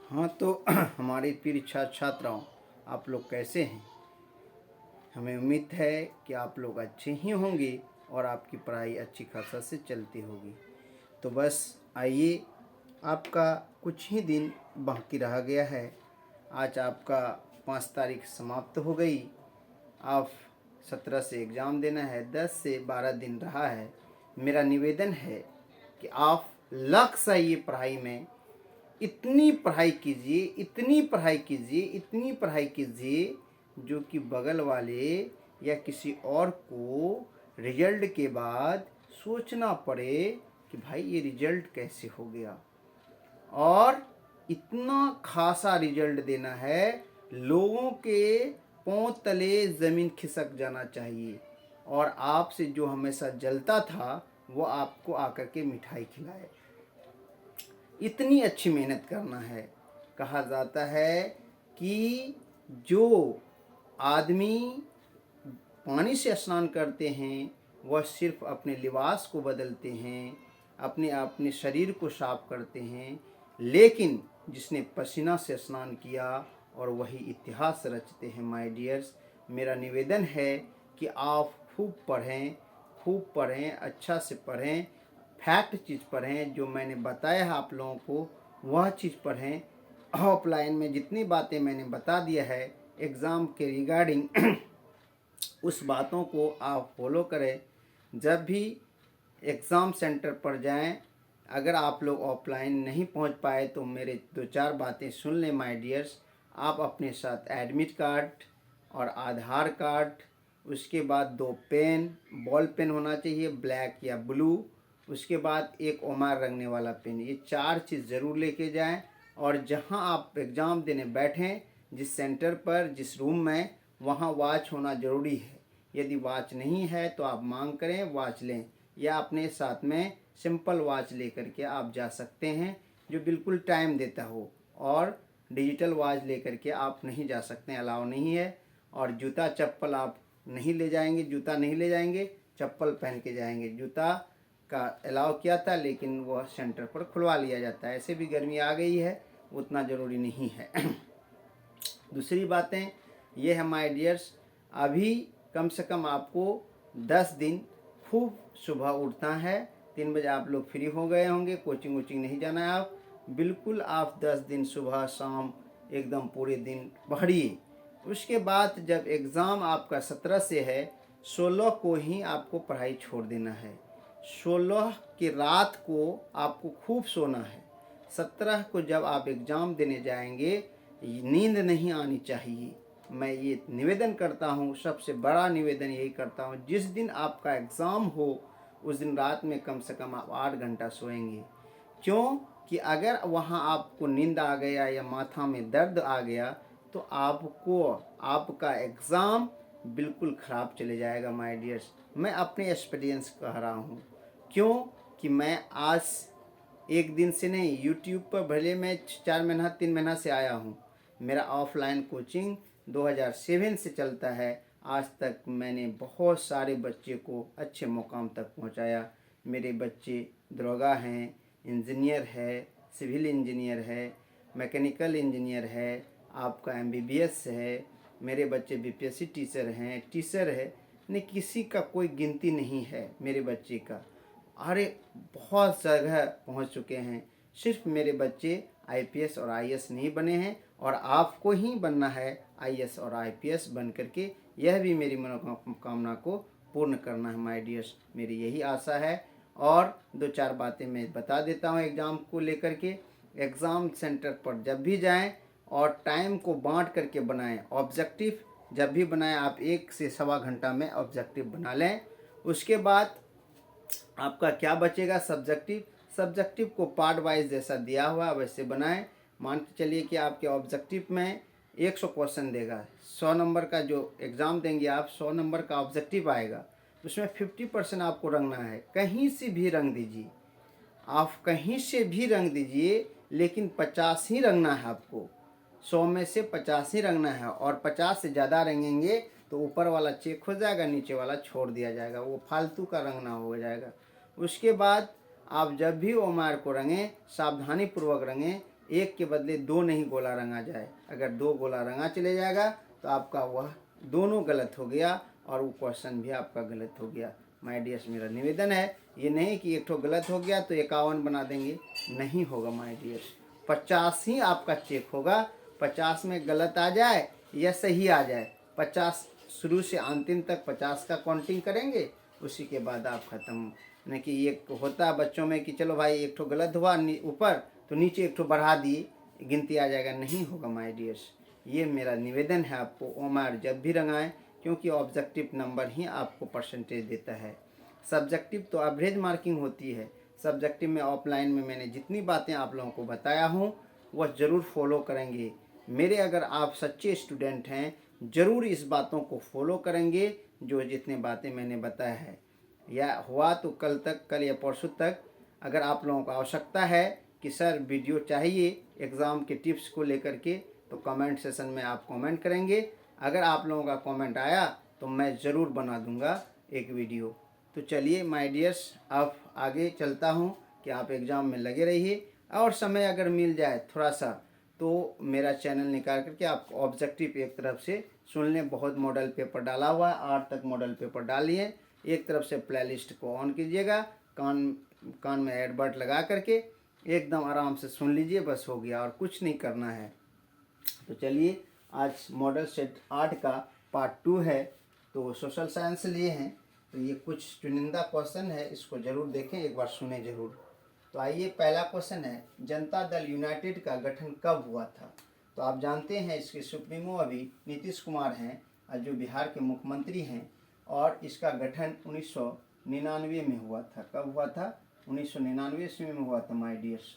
हाँ तो हमारे प्रिय छात्र छात्राओं, आप लोग कैसे हैं। हमें उम्मीद है कि आप लोग अच्छे ही होंगे और आपकी पढ़ाई अच्छी खासा से चलती होगी। तो बस आइए, आपका कुछ ही दिन बाकी रह गया है। आज आपका 5 तारीख समाप्त हो गई। आप 17 से एग्ज़ाम देना है, 10 से 12 दिन रहा है। मेरा निवेदन है कि आप लक्ष्य से ये पढ़ाई में इतनी पढ़ाई कीजिए, इतनी पढ़ाई कीजिए, इतनी पढ़ाई कीजिए जो कि बगल वाले या किसी और को रिजल्ट के बाद सोचना पड़े कि भाई ये रिजल्ट कैसे हो गया। और इतना खासा रिजल्ट देना है, लोगों के पांव तले ज़मीन खिसक जाना चाहिए और आपसे जो हमेशा जलता था वो आपको आकर के मिठाई खिलाए। इतनी अच्छी मेहनत करना है। कहा जाता है कि जो आदमी पानी से स्नान करते हैं वह सिर्फ अपने लिबास को बदलते हैं, अपने अपने शरीर को साफ करते हैं, लेकिन जिसने पसीना से स्नान किया और वही इतिहास रचते हैं। माय डियर्स, मेरा निवेदन है कि आप खूब पढ़ें, खूब पढ़ें, अच्छा से पढ़ें, फैक्ट चीज़ पढ़ें। जो मैंने बताया है आप लोगों को वह चीज़ पढ़ें। ऑफलाइन में जितनी बातें मैंने बता दिया है एग्ज़ाम के रिगार्डिंग उस बातों को आप फॉलो करें। जब भी एग्ज़ाम सेंटर पर जाएं, अगर आप लोग ऑफलाइन नहीं पहुंच पाए तो मेरे 2-4 बातें सुन लें माय डियर्स। आप अपने साथ एडमिट कार्ड और आधार कार्ड, उसके बाद 2 पेन, बॉल पेन होना चाहिए ब्लैक या ब्लू, उसके बाद एक ओमार रंगने वाला पेन, ये 4 चीज़ ज़रूर लेके जाएं। और जहां आप एग्ज़ाम देने बैठें, जिस सेंटर पर, जिस रूम में, वहां वॉच होना ज़रूरी है। यदि वॉच नहीं है तो आप मांग करें, वॉच लें, या अपने साथ में सिंपल वॉच लेकर के आप जा सकते हैं जो बिल्कुल टाइम देता हो। और डिजिटल वॉच लेकर के आप नहीं जा सकते हैं, अलाउ नहीं है। और जूता चप्पल आप नहीं ले जाएंगे, जूता नहीं ले जाएंगे, चप्पल पहन के जाएंगे। जूता का अलाउ किया था लेकिन वह सेंटर पर खुलवा लिया जाता है। ऐसे भी गर्मी आ गई है, उतना ज़रूरी नहीं है। दूसरी बातें ये है माय डियर्स, अभी कम से कम आपको 10 दिन खूब सुबह उठना है। 3 बजे आप लोग फ्री हो गए होंगे, कोचिंग वोचिंग नहीं जाना है। आप बिल्कुल आप 10 दिन सुबह शाम एकदम पूरे दिन पढ़िए। उसके बाद जब एग्ज़ाम आपका 17 से है, 16 को ही आपको पढ़ाई छोड़ देना है। 16 की रात को आपको खूब सोना है। 17 को जब आप एग्ज़ाम देने जाएंगे, नींद नहीं आनी चाहिए। मैं ये निवेदन करता हूँ, सबसे बड़ा निवेदन यही करता हूँ, जिस दिन आपका एग्ज़ाम हो उस दिन रात में कम से कम आप 8 घंटा सोएंगे। क्यों कि अगर वहाँ आपको नींद आ गया या माथा में दर्द आ गया तो आपको आपका एग्ज़ाम बिल्कुल ख़राब चले जाएगा माय डियर्स। मैं अपने एक्सपीरियंस कह रहा हूँ। क्यों कि मैं आज एक दिन से नहीं, यूट्यूब पर भले मैं 4 महीना 3 महीना से आया हूँ। मेरा ऑफलाइन कोचिंग 2007 से चलता है। आज तक मैंने बहुत सारे बच्चे को अच्छे मुकाम तक पहुँचाया। मेरे बच्चे दरोगा हैं, इंजीनियर है, सिविल इंजीनियर है, मैकेनिकल इंजीनियर है, आपका एमबीबीएस है, मेरे बच्चे बीपीएससी टीचर है। नहीं, किसी का कोई गिनती नहीं है मेरे बच्चे का। अरे बहुत जगह पहुंच चुके हैं। सिर्फ मेरे बच्चे आईपीएस और आईएएस नहीं बने हैं, और आपको ही बनना है आईएएस और आईपीएस बन करके। यह भी मेरी मनोकामना को पूर्ण करना है माय डियर्स, मेरी यही आशा है। और 2-4 बातें मैं बता देता हूँ एग्ज़ाम को लेकर के। एग्ज़ाम सेंटर पर जब भी जाएं और टाइम को बांट करके बनाएं। ऑब्जेक्टिव जब भी बनाएं आप 1 से सवा घंटा में ऑब्जेक्टिव बना लें। उसके बाद आपका क्या बचेगा, सब्जेक्टिव को पार्ट वाइज जैसा दिया हुआ वैसे बनाएं। मान के चलिए कि आपके ऑब्जेक्टिव में 100 क्वेश्चन देगा, 100 नंबर का जो एग्ज़ाम देंगे आप, 100 नंबर का ऑब्जेक्टिव आएगा, उसमें 50% आपको रंगना है। कहीं से भी रंग दीजिए, आप कहीं से भी रंग दीजिए, लेकिन 50 ही रंगना है आपको। 100 में से 50 ही रंगना है, और 50 से ज़्यादा रंगेंगे तो ऊपर वाला चेक हो जाएगा, नीचे वाला छोड़ दिया जाएगा, वो फालतू का रंगना हो जाएगा। उसके बाद आप जब भी ओमार को रंगें, सावधानी पूर्वक रंगें, एक के बदले दो नहीं गोला रंगा जाए। अगर दो गोला रंगा चले जाएगा तो आपका वह दोनों गलत हो गया और वो क्वेश्चन भी आपका गलत हो गया। माय डियर्स, मेरा निवेदन है, ये नहीं कि एक ठो गलत हो गया तो 51 बना देंगे, नहीं होगा माय डियर्स। 50 ही आपका चेक होगा। 50 में गलत आ जाए या सही आ जाए, 50 शुरू से अंतिम तक 50 का काउंटिंग करेंगे, उसी के बाद आप ख़त्म। यानी कि ये होता है बच्चों में कि चलो भाई एक ठो गलत हुआ ऊपर तो नीचे एक ठो बढ़ा दिए, गिनती आ जाएगा, नहीं होगा माय डियर्स। ये मेरा निवेदन है आपको, ओमार जब भी रंगाएं, क्योंकि ऑब्जेक्टिव नंबर ही आपको परसेंटेज देता है। सब्जेक्टिव तो एवरेज मार्किंग होती है। सब्जेक्टिव में ऑफलाइन में मैंने जितनी बातें आप लोगों को बताया हूँ वह ज़रूर फॉलो करेंगे मेरे। अगर आप सच्चे स्टूडेंट हैं ज़रूर इस बातों को फॉलो करेंगे जो जितने बातें मैंने बताया है। या हुआ तो कल या परसों तक अगर आप लोगों को आवश्यकता है कि सर वीडियो चाहिए एग्ज़ाम के टिप्स को लेकर के, तो कमेंट सेशन में आप कमेंट करेंगे। अगर आप लोगों का कमेंट आया तो मैं ज़रूर बना दूंगा एक वीडियो। तो चलिए माय डियर्स, अब आगे चलता हूँ कि आप एग्ज़ाम में लगे रहिए, और समय अगर मिल जाए थोड़ा सा तो मेरा चैनल निकाल करके आप ऑब्जेक्टिव एक तरफ से सुन लें। बहुत मॉडल पेपर डाला हुआ है, 8 तक मॉडल पेपर डालिए। एक तरफ से प्लेलिस्ट को ऑन कीजिएगा, कान में एडबर्ट लगा करके एकदम आराम से सुन लीजिए, बस हो गया, और कुछ नहीं करना है। तो चलिए, आज मॉडल सेट 8 का पार्ट 2 है। तो सोशल साइंस लिए हैं, तो ये कुछ चुनिंदा क्वेश्चन है, इसको ज़रूर देखें, एक बार सुने ज़रूर। तो आइए, पहला क्वेश्चन है, जनता दल यूनाइटेड का गठन कब हुआ था? तो आप जानते हैं इसके सुप्रीमो अभी नीतीश कुमार हैं, जो बिहार के मुख्यमंत्री हैं, और इसका गठन 1999 में हुआ था। कब हुआ था? 1999 ईस्वी में हुआ था माय डियर्स।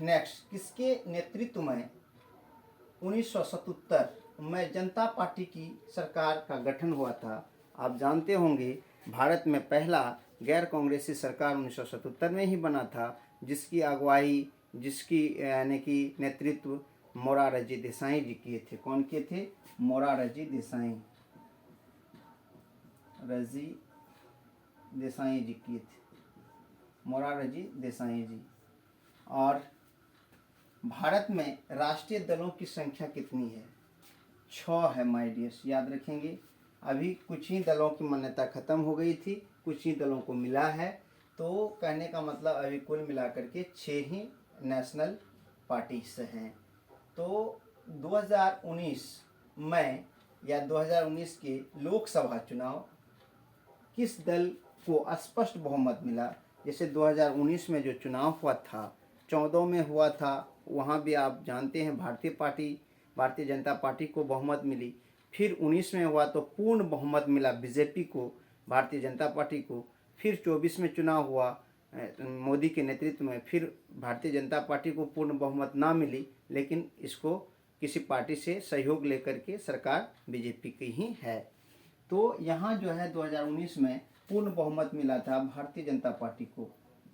नेक्स्ट, किसके नेतृत्व में 1977 में जनता पार्टी की सरकार का गठन हुआ था? आप जानते होंगे भारत में पहला गैर कांग्रेसी सरकार 1977 में ही बना था, जिसकी अगुवाई जिसकी यानी कि नेतृत्व मोरारजी देसाई जी किए थे। कौन किए थे? मोरारजी देसाई, रजी देसाई जी किए थे, मोरारजी देसाई जी। और भारत में राष्ट्रीय दलों की संख्या कितनी है? 6 है माय डियर्स, याद रखेंगे। अभी कुछ ही दलों की मान्यता खत्म हो गई थी, कुछ ही दलों को मिला है, तो कहने का मतलब अभी कुल मिलाकर के 6 ही नेशनल पार्टीज हैं। तो 2019 में या 2019 के लोकसभा चुनाव किस दल को स्पष्ट बहुमत मिला? जैसे 2019 में जो चुनाव हुआ था, 14 में हुआ था, वहाँ भी आप जानते हैं भारतीय जनता पार्टी को बहुमत मिली। फिर 19 में हुआ तो पूर्ण बहुमत मिला बीजेपी को, भारतीय जनता पार्टी को। फिर 24 में चुनाव हुआ मोदी के नेतृत्व में, फिर भारतीय जनता पार्टी को पूर्ण बहुमत ना मिली, लेकिन इसको किसी पार्टी से सहयोग लेकर के सरकार बीजेपी की ही है। तो यहाँ जो है 2019 में पूर्ण बहुमत मिला था भारतीय जनता पार्टी को,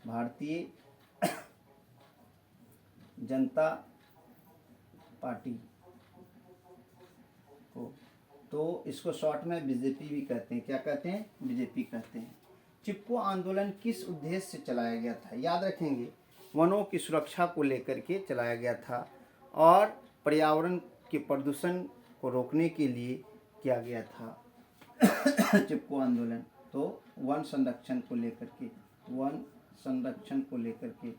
भारतीय जनता पार्टी को। तो इसको शॉर्ट में बीजेपी भी कहते हैं। क्या कहते हैं? बीजेपी कहते हैं। चिपको आंदोलन किस उद्देश्य से चलाया गया था? याद रखेंगे, वनों की सुरक्षा को लेकर के चलाया गया था और पर्यावरण के प्रदूषण को रोकने के लिए किया गया था चिपको आंदोलन। तो वन संरक्षण को लेकर के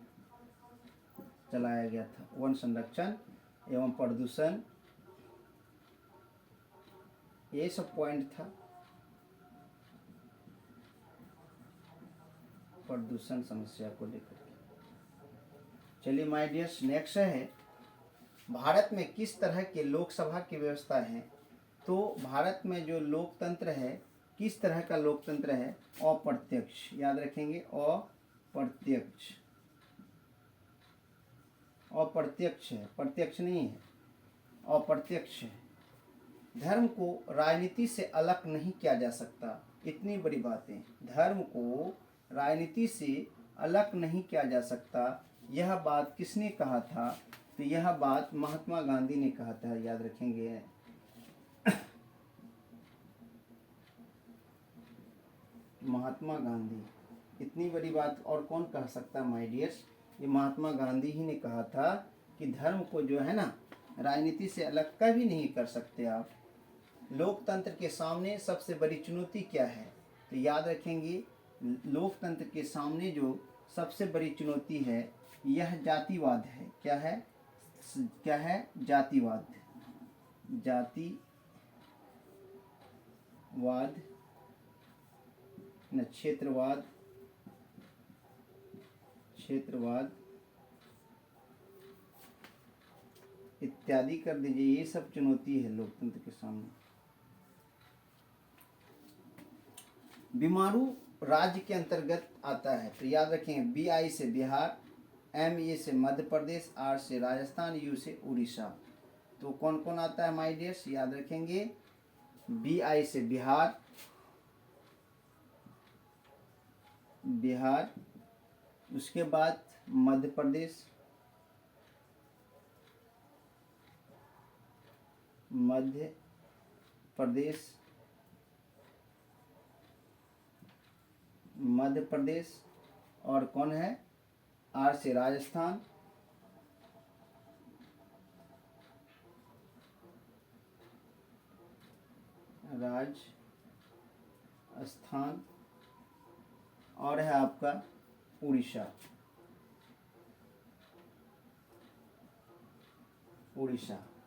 चलाया गया था। वन संरक्षण एवं प्रदूषण, ये सब पॉइंट था, प्रदूषण समस्या को लेकर के। चलिए माय डियर्स, नेक्स्ट है, भारत में किस तरह के लोकसभा की व्यवस्था है? तो भारत में जो लोकतंत्र है, किस तरह का लोकतंत्र है? अप्रत्यक्ष, याद रखेंगे, अप्रत्यक्ष है, प्रत्यक्ष नहीं है, अप्रत्यक्ष है। धर्म को राजनीति से अलग नहीं किया जा सकता, इतनी बड़ी बातें। धर्म को राजनीति से अलग नहीं किया जा सकता, यह बात किसने कहा था? तो यह बात महात्मा गांधी ने कहा था, याद रखेंगे। महात्मा गांधी, इतनी बड़ी बात और कौन कह सकता माय डियर्स? ये महात्मा गांधी ही ने कहा था कि धर्म को जो है ना राजनीति से अलग कभी नहीं कर सकते आप। लोकतंत्र के सामने सबसे बड़ी चुनौती क्या है? तो याद रखेंगे, लोकतंत्र के सामने जो सबसे बड़ी चुनौती है यह जातिवाद है। क्या है? क्या है? जातिवाद। जातिवाद न क्षेत्रवाद इत्यादि कर दीजिए। ये सब चुनौती है लोकतंत्र के सामने। बीमारू राज्य के अंतर्गत आता है, तो याद रखेंगे BI से बिहार, MA से मध्य प्रदेश, R से राजस्थान, U से उड़ीसा। तो कौन कौन आता है माय डियर्स? याद रखेंगे BI से बिहार, उसके बाद मध्य प्रदेश, मध्य प्रदेश और कौन है? R से राजस्थान, और है आपका उड़ीसा।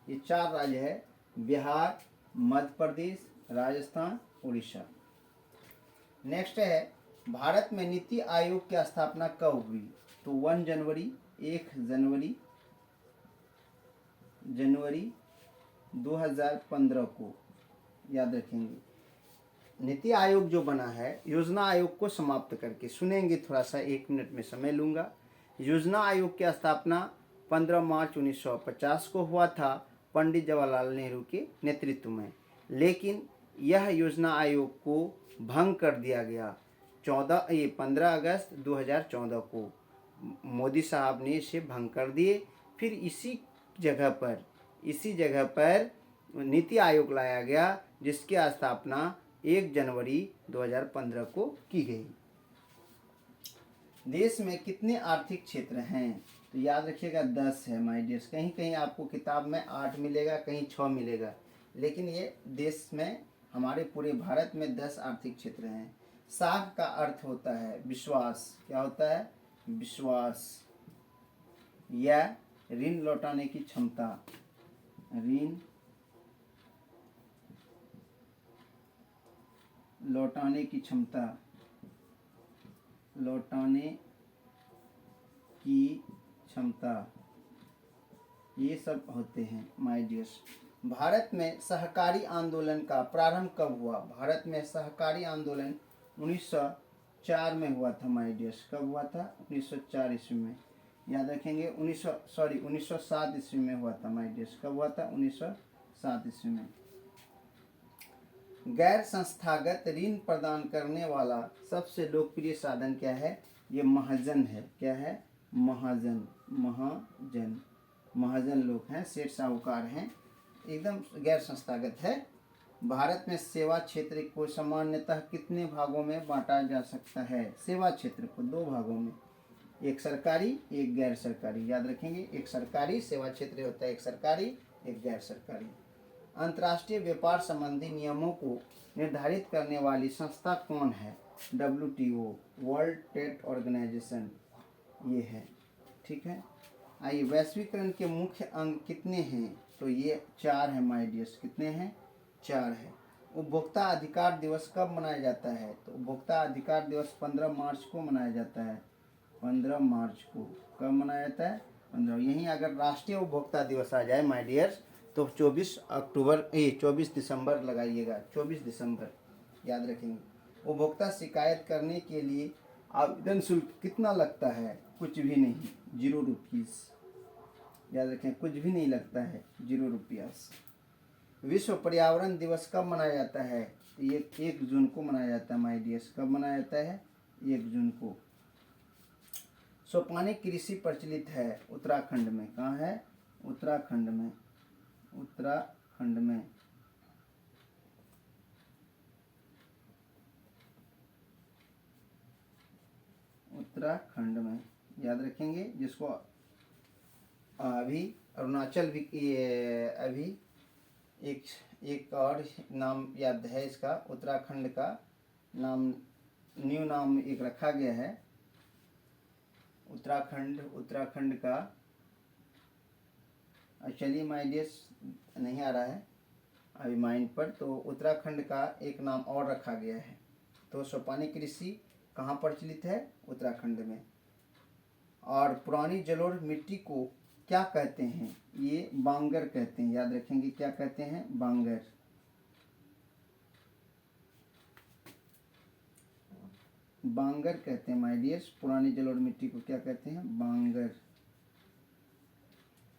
ये 4 राज्य है, बिहार, मध्य प्रदेश, राजस्थान, उड़ीसा। नेक्स्ट है भारत में नीति आयोग की स्थापना कब हुई? तो 1 जनवरी 2015 को। याद रखेंगे नीति आयोग जो बना है योजना आयोग को समाप्त करके। सुनेंगे थोड़ा सा, 1 मिनट में समय लूँगा। योजना आयोग की स्थापना 15 मार्च 1950 को हुआ था पंडित जवाहरलाल नेहरू के नेतृत्व में, लेकिन यह योजना आयोग को भंग कर दिया गया 15 अगस्त 2014 को। मोदी साहब ने इसे भंग कर दिए। फिर इसी जगह पर नीति आयोग लाया गया, जिसकी स्थापना 1 जनवरी 2015 को की गई। देश में कितने आर्थिक क्षेत्र हैं? तो याद रखिएगा 10 है माय डियर्स। कहीं कहीं आपको किताब में 8 मिलेगा, कहीं 6 मिलेगा, लेकिन ये देश में हमारे पूरे भारत में 10 आर्थिक क्षेत्र हैं। साख का अर्थ होता है विश्वास। क्या होता है? विश्वास या ऋण लौटाने की क्षमता। ऋण लौटाने की क्षमता, ये सब होते हैं माय डियर्स। भारत में सहकारी आंदोलन का प्रारंभ कब हुआ? भारत में सहकारी आंदोलन 1904 में हुआ था माय डियर्स। कब हुआ था? 1904 ईस्वी में। याद रखेंगे 1907 ईस्वी में हुआ था माय डियर्स। कब हुआ था? 1907 ईस्वी में। गैर संस्थागत ऋण प्रदान करने वाला सबसे लोकप्रिय साधन क्या है? ये महाजन है। क्या है? महाजन लोग हैं, सेठ साहूकार हैं, एकदम गैर संस्थागत है। भारत में सेवा क्षेत्र को सामान्यतः कितने भागों में बांटा जा सकता है? सेवा क्षेत्र को 2 भागों में, एक सरकारी, एक गैर सरकारी। याद रखेंगे, एक सरकारी सेवा क्षेत्र होता है, एक सरकारी, एक गैर सरकारी। अंतर्राष्ट्रीय व्यापार संबंधी नियमों को निर्धारित करने वाली संस्था कौन है? WTO, वर्ल्ड ट्रेड ऑर्गेनाइजेशन, ये है। ठीक है। आइए, वैश्वीकरण के मुख्य अंग कितने हैं? तो ये 4 है माय डियर्स। कितने हैं? 4 है। उपभोक्ता अधिकार दिवस कब मनाया जाता है? तो उपभोक्ता अधिकार दिवस 15 मार्च को मनाया जाता है। 15 मार्च को कब मनाया जाता है? 15। यहीं अगर राष्ट्रीय उपभोक्ता दिवस आ जाए माय डियर्स तो 24 दिसंबर लगाइएगा। 24 दिसंबर याद रखेंगे। उपभोक्ता शिकायत करने के लिए आवेदन शुल्क कितना लगता है? कुछ भी नहीं, 0 रुपीस। याद रखें, कुछ भी नहीं लगता है, 0 रुपीस। विश्व पर्यावरण दिवस कब मनाया जाता है? ये 1 जून को मनाया जाता है माय डियर्स। कब मनाया जाता है? 1 जून को। सोपानी कृषि प्रचलित है उत्तराखंड में। कहाँ है? उत्तराखंड में। उत्तराखंड में याद रखेंगे, जिसको अभी अरुणाचल भी अभी एक और नाम याद है इसका, उत्तराखंड का नाम, न्यू नाम एक रखा गया है उत्तराखंड का। चलिए माय डियर्स, नहीं आ रहा है अभी माइंड पर, तो उत्तराखंड का एक नाम और रखा गया है। तो सोपानी कृषि कहाँ प्रचलित है? उत्तराखंड में। और पुरानी जलोढ़ मिट्टी को क्या कहते हैं? ये बांगर कहते हैं, याद रखेंगे, क्या कहते हैं? बांगर। बांगर कहते हैं माय डियर्स, पुरानी जलोढ़ मिट्टी को क्या कहते हैं? बांगर।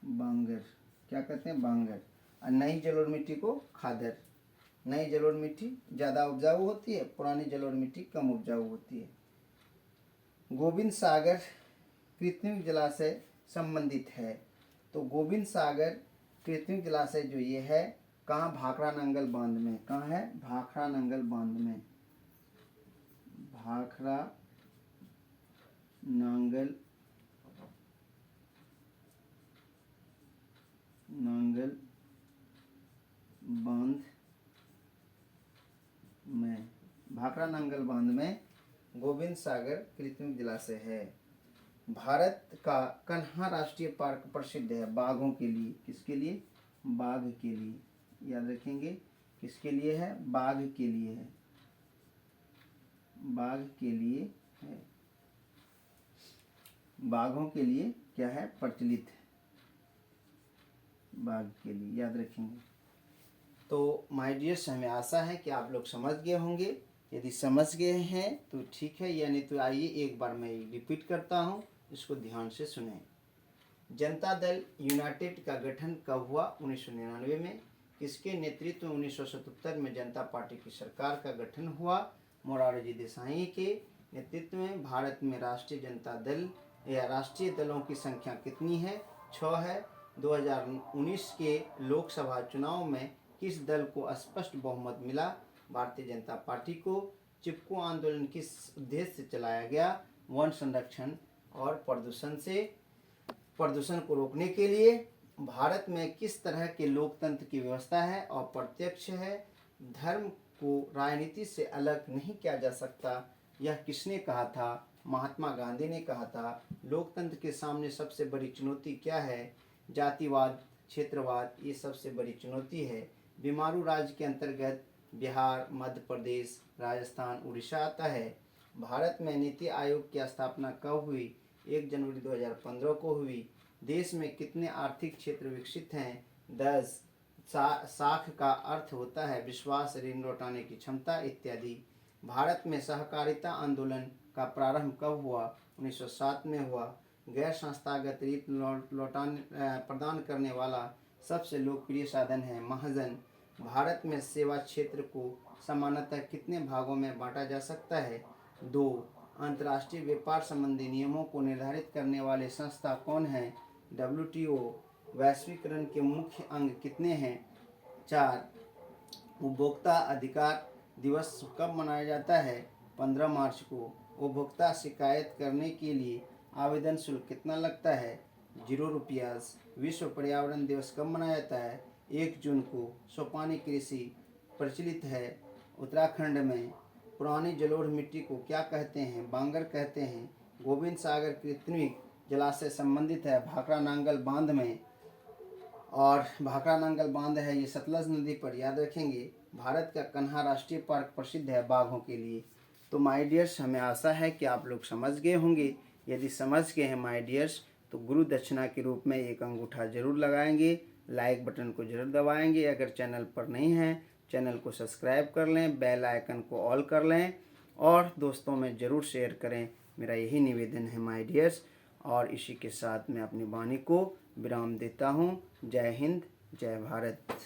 बांगर क्या कहते हैं? बांगर। और नई जलोढ़ मिट्टी को खादर। नई जलोढ़ मिट्टी ज़्यादा उपजाऊ होती है, पुरानी जलोढ़ मिट्टी कम उपजाऊ होती है। गोविंद सागर कृत्रिम जलाशय संबंधित है। तो गोविंद सागर कृत्रिम जलाशय जो ये है, कहाँ? भाखड़ा नंगल बांध में। कहाँ है? भाखड़ा नंगल बांध में। भाखड़ा नांगल बांध में, भाखड़ा नांगल बांध में गोविंद सागर कृत्रिम जलाशय है। भारत का कन्हा राष्ट्रीय पार्क प्रसिद्ध है बाघों के लिए। किसके लिए? बाघ के लिए, याद रखेंगे। किसके लिए है? बाघ के लिए है। बाघ के लिए है। बाघों के लिए क्या है? प्रचलित है। बाघ के लिए, याद रखेंगे। तो माय डियर्स, हमें आशा है कि आप लोग समझ गए होंगे। यदि समझ गए हैं तो ठीक है, यानी तो आइए एक बार मैं रिपीट करता हूँ, इसको ध्यान से सुनें। जनता दल यूनाइटेड का गठन कब हुआ? 1999 में। किसके नेतृत्व में 1977 में जनता पार्टी की सरकार का गठन हुआ? मोरारजी देसाई के नेतृत्व में। भारत में राष्ट्रीय जनता दल या राष्ट्रीय दलों की संख्या कितनी है? 6 है। 2019 के लोकसभा चुनाव में किस दल को स्पष्ट बहुमत मिला? भारतीय जनता पार्टी को। चिपको आंदोलन किस उद्देश्य से चलाया गया? वन संरक्षण और प्रदूषण को रोकने के लिए। भारत में किस तरह के लोकतंत्र की व्यवस्था है? अप्रत्यक्ष है। धर्म को राजनीति से अलग नहीं किया जा सकता, यह किसने कहा था? महात्मा गांधी ने कहा था। लोकतंत्र के सामने सबसे बड़ी चुनौती क्या है? जातिवाद, क्षेत्रवाद, ये सबसे बड़ी चुनौती है। बीमारू राज्य के अंतर्गत बिहार, मध्य प्रदेश, राजस्थान, उड़ीसा आता है। भारत में नीति आयोग की स्थापना कब हुई? 1 जनवरी 2015 को हुई। देश में कितने आर्थिक क्षेत्र विकसित हैं? 10। साख का अर्थ होता है विश्वास, ऋण लौटाने की क्षमता इत्यादि। भारत में सहकारिता आंदोलन का प्रारंभ कब हुआ? 1907 में हुआ। गैर संस्थागत ऋण प्रदान करने वाला सबसे लोकप्रिय साधन है महाजन। भारत में सेवा क्षेत्र को सामान्यतः कितने भागों में बांटा जा सकता है? 2। अंतर्राष्ट्रीय व्यापार संबंधी नियमों को निर्धारित करने वाले संस्था कौन है? WTO। वैश्वीकरण के मुख्य अंग कितने हैं? 4। उपभोक्ता अधिकार दिवस कब मनाया जाता है? 15 मार्च को। उपभोक्ता शिकायत करने के लिए आवेदन शुल्क कितना लगता है? 0 रुपया। विश्व पर्यावरण दिवस कब मनाया जाता है? 1 जून को। सोपानी कृषि प्रचलित है उत्तराखंड में। पुरानी जलोढ़ मिट्टी को क्या कहते हैं? बांगर कहते हैं। गोविंद सागर कृत्रिम जलाशय संबंधित है भाखड़ा नांगल बांध में, और भाखड़ा नांगल बांध है ये सतलज नदी पर, याद रखेंगे। भारत का कन्हा राष्ट्रीय पार्क प्रसिद्ध है बाघों के लिए। तो माय डियर्स, हमें आशा है कि आप लोग समझ गए होंगे। यदि समझ गए हैं माय डियर्स, तो गुरु दक्षिणा के रूप में एक अंगूठा जरूर लगाएंगे, लाइक बटन को जरूर दबाएंगे। अगर चैनल पर नहीं हैं, चैनल को सब्सक्राइब कर लें, बेल आइकन को ऑल कर लें और दोस्तों में ज़रूर शेयर करें। मेरा यही निवेदन है माय डियर्स। और इसी के साथ मैं अपनी वाणी को विराम देता हूँ। जय हिंद, जय भारत।